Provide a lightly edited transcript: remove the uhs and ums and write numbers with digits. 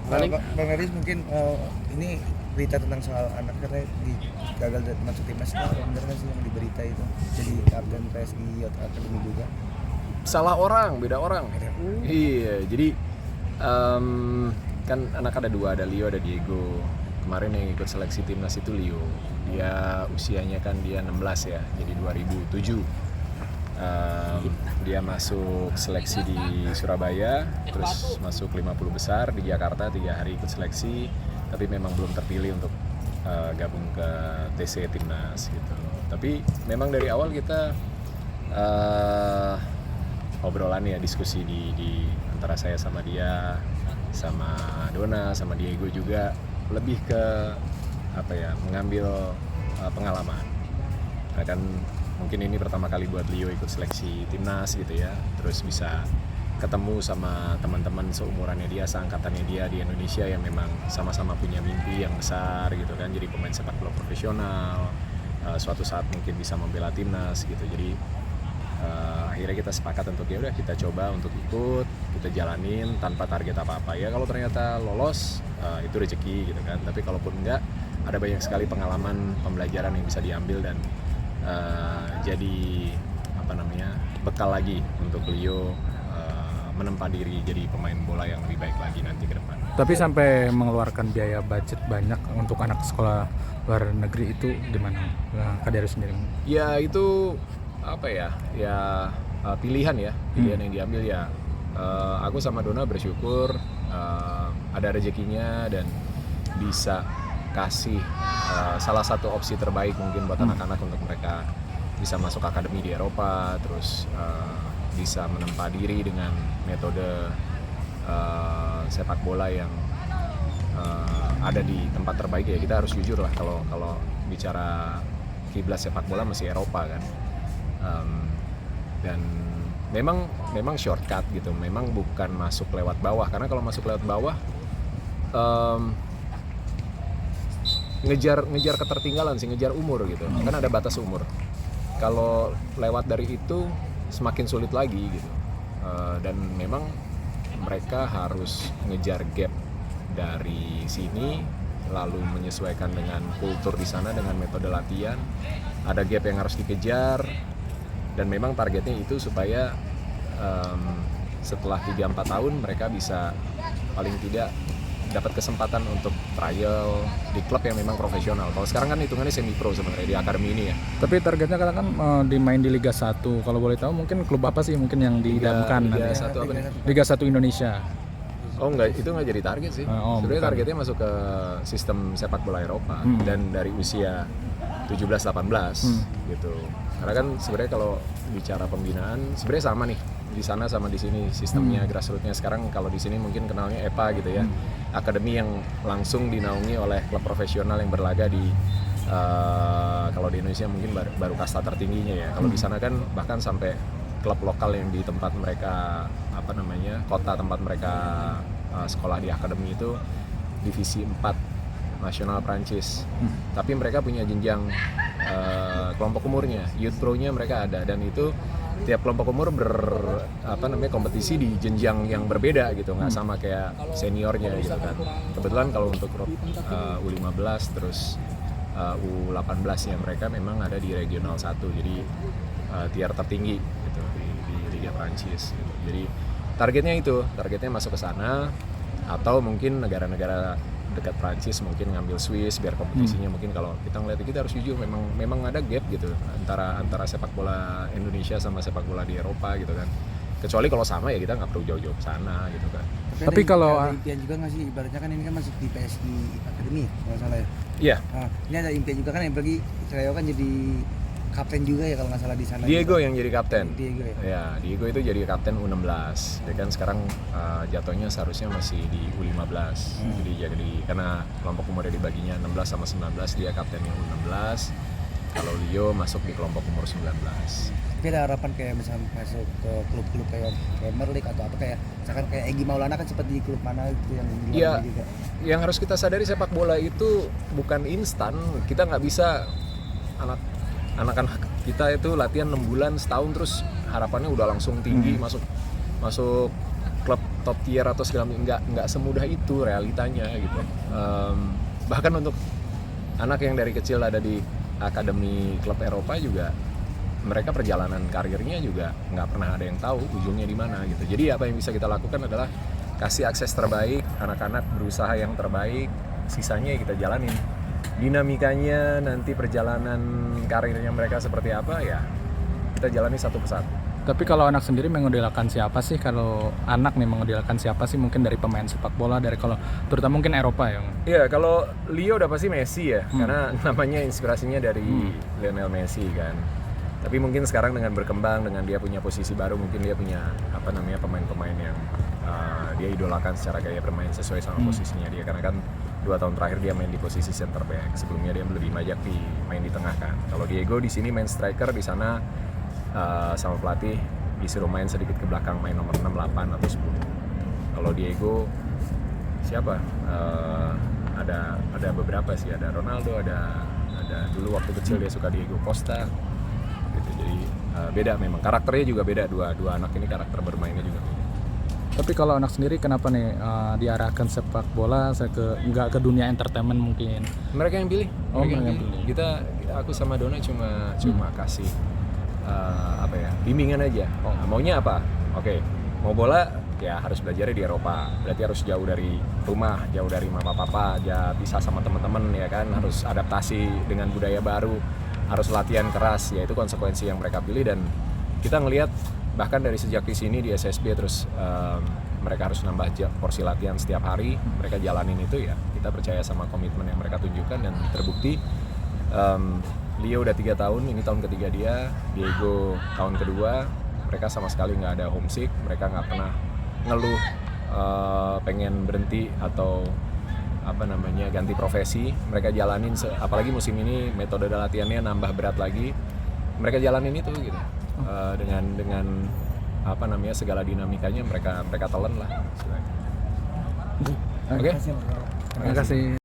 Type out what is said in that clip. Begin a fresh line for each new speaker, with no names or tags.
Bang Aris mungkin ini berita tentang soal anak katanya gagal masuk timnas, bener nggak sih yang di berita itu jadi kapten PSG Youth Academy juga?
Salah orang, beda orang. Iya, jadi kan anak ada dua, ada Leo, ada Diego. Kemarin yang ikut seleksi timnas itu Leo. Dia usianya kan dia 16 ya, jadi 2007. Dia masuk seleksi di Surabaya, terus masuk 50 besar di Jakarta, 3 hari ikut seleksi, tapi memang belum terpilih untuk gabung ke TC Timnas gitu. Tapi memang dari awal kita obrolan ya, diskusi di antara saya sama dia, sama Dona, sama Diego juga lebih ke apa ya, mengambil pengalaman. Nah, kan mungkin ini pertama kali buat Leo ikut seleksi timnas gitu ya, terus bisa ketemu sama teman-teman seumurannya dia, seangkatannya dia di Indonesia yang memang sama-sama punya mimpi yang besar gitu kan, jadi pemain sepak bola profesional, suatu saat mungkin bisa membela timnas gitu. Jadi akhirnya kita sepakat untuk ya udah kita coba untuk ikut, kita jalanin tanpa target apa-apa. Ya kalau ternyata lolos itu rezeki gitu kan, tapi kalaupun enggak, ada banyak sekali pengalaman, pembelajaran yang bisa diambil dan jadi apa namanya, bekal lagi untuk Leo menempa diri jadi pemain bola yang lebih baik lagi nanti ke depan.
Tapi sampai mengeluarkan biaya budget banyak untuk anak sekolah luar negeri itu gimana Kak Darius sendiri?
Ya itu apa ya, pilihan yang diambil ya. Aku sama Dona bersyukur ada rezekinya dan bisa kasih salah satu opsi terbaik mungkin buat anak-anak untuk mereka bisa masuk akademi di Eropa, terus bisa menempa diri dengan metode sepak bola yang ada di tempat terbaik ya. Kita harus jujur lah, kalau bicara kiblat sepak bola masih Eropa kan. Dan memang shortcut gitu, memang bukan masuk lewat bawah, karena kalau masuk lewat bawah ngejar ketertinggalan sih, ngejar umur gitu, kan ada batas umur. Kalau lewat dari itu semakin sulit lagi gitu. Dan memang mereka harus ngejar gap dari sini, lalu menyesuaikan dengan kultur di sana, dengan metode latihan. Ada gap yang harus dikejar, dan memang targetnya itu supaya setelah 3-4 tahun mereka bisa paling tidak dapat kesempatan untuk trial di klub yang memang profesional. Kalau sekarang kan hitungannya semi pro sebenarnya di akademi ini ya.
Tapi targetnya kan dimain di Liga 1. Kalau boleh tahu mungkin klub apa sih mungkin yang diidamkan?
Liga 1 apa nih?
Liga 1 Indonesia.
Oh enggak, itu nggak jadi target sih. Sebenarnya targetnya masuk ke sistem sepak bola Eropa dan dari usia 17-18 gitu. Karena kan sebenarnya kalau bicara pembinaan sebenarnya sama nih di sana sama di sini sistemnya, grassrootsnya. Sekarang kalau di sini mungkin kenalnya EPA gitu ya, akademi yang langsung dinaungi oleh klub profesional yang berlaga di kalau di Indonesia mungkin baru kasta tertingginya ya. Kalau di sana kan bahkan sampai klub lokal yang di tempat mereka apa namanya, kota tempat mereka sekolah di akademi itu divisi 4 nasional Prancis. Tapi mereka punya jenjang kelompok umurnya, youth pro-nya mereka ada, dan itu tiap kelompok umur kompetisi di jenjang yang berbeda gitu, nggak sama kayak seniornya gitu kan. Kebetulan kalau untuk U15 terus U18 ya mereka memang ada di regional 1, jadi tier tertinggi gitu di Liga Prancis gitu. Jadi targetnya masuk ke sana, atau mungkin negara-negara dekat Prancis mungkin ngambil Swiss biar kompetisinya mungkin, kalau kita ngeliat, kita harus jujur memang ada gap gitu antara sepak bola Indonesia sama sepak bola di Eropa gitu kan. Kecuali kalau sama ya kita nggak perlu jauh-jauh ke sana gitu kan.
Tapi kalau
ada impian juga nggak sih, ibaratnya kan ini kan masuk di PSG Academy kalau nggak salah ya.
Iya.
Nah, ini ada impian juga kan yang pergi Crayo kan jadi kapten juga ya kalau nggak salah di sana.
Diego juga yang jadi kapten.
Diego ya.
Ya, Diego itu jadi kapten U16. Ya kan sekarang jatuhnya seharusnya masih di U15. Jadi karena kelompok umurnya dibaginya 16 sama 19, dia kaptennya U16. Kalau Leo masuk di kelompok umur 19.
Tapi ada harapan kayak misalnya masuk ke klub-klub kayak Premier League atau apa, kayak misalkan kayak Egy Maulana kan sempat di klub mana itu yang di
ya,
juga.
Yang harus kita sadari, sepak bola itu bukan instan. Kita nggak bisa anak-anak kita itu latihan 6 bulan, setahun terus harapannya udah langsung tinggi masuk klub top tier atau segala nggak semudah itu realitanya gitu. Bahkan untuk anak yang dari kecil ada di akademi klub Eropa juga, mereka perjalanan karirnya juga nggak pernah ada yang tahu ujungnya di mana gitu. Jadi apa yang bisa kita lakukan adalah kasih akses terbaik, anak-anak berusaha yang terbaik, sisanya ya kita jalanin. Dinamikanya nanti perjalanan karirnya mereka seperti apa ya kita jalani satu persatu.
Tapi kalau anak sendiri mengidolakan siapa sih? Kalau anak nih mengidolakan siapa sih? Mungkin dari pemain sepak bola, dari kalau terutama mungkin Eropa ya.
Iya, kalau Leo udah pasti Messi ya, karena namanya inspirasinya dari Lionel Messi kan. Tapi mungkin sekarang dengan berkembang, dengan dia punya posisi baru, mungkin dia punya pemain-pemain yang dia idolakan secara gaya bermain sesuai sama posisinya dia. Karena kan 2 tahun terakhir dia main di posisi center back, sebelumnya dia lebih banyak main di tengah kan. Kalau Diego di sini main striker, di sana sama pelatih disuruh main sedikit ke belakang, main nomor 6, 8 atau 10. Kalau Diego siapa? Ada beberapa sih, ada Ronaldo, ada dulu waktu kecil dia suka Diego Costa gitu. Jadi beda memang, karakternya juga beda, dua anak ini karakter bermainnya juga beda.
Tapi kalau anak sendiri kenapa nih diarahkan sepak bola nggak ke dunia entertainment mungkin?
Mereka yang pilih.
Oh, mereka yang pilih.
Aku sama Dona cuma kasih bimbingan aja. Maunya apa? Oke, mau bola ya harus belajar di Eropa. Berarti harus jauh dari rumah, jauh dari mama papa, ya bisa sama teman-teman ya kan, harus adaptasi dengan budaya baru, harus latihan keras, ya itu konsekuensi yang mereka pilih. Dan kita ngelihat bahkan dari sejak di sini di SSB terus mereka harus nambah porsi latihan setiap hari, mereka jalanin itu ya, kita percaya sama komitmen yang mereka tunjukkan dan terbukti. Leo udah 3 tahun, ini tahun ketiga dia, Diego tahun kedua, mereka sama sekali nggak ada homesick, mereka nggak pernah ngeluh pengen berhenti atau ganti profesi. Mereka jalanin, apalagi musim ini metode latihannya nambah berat lagi, mereka jalanin itu gitu. Dengan segala dinamikanya mereka telan lah. Oke?
Terima kasih.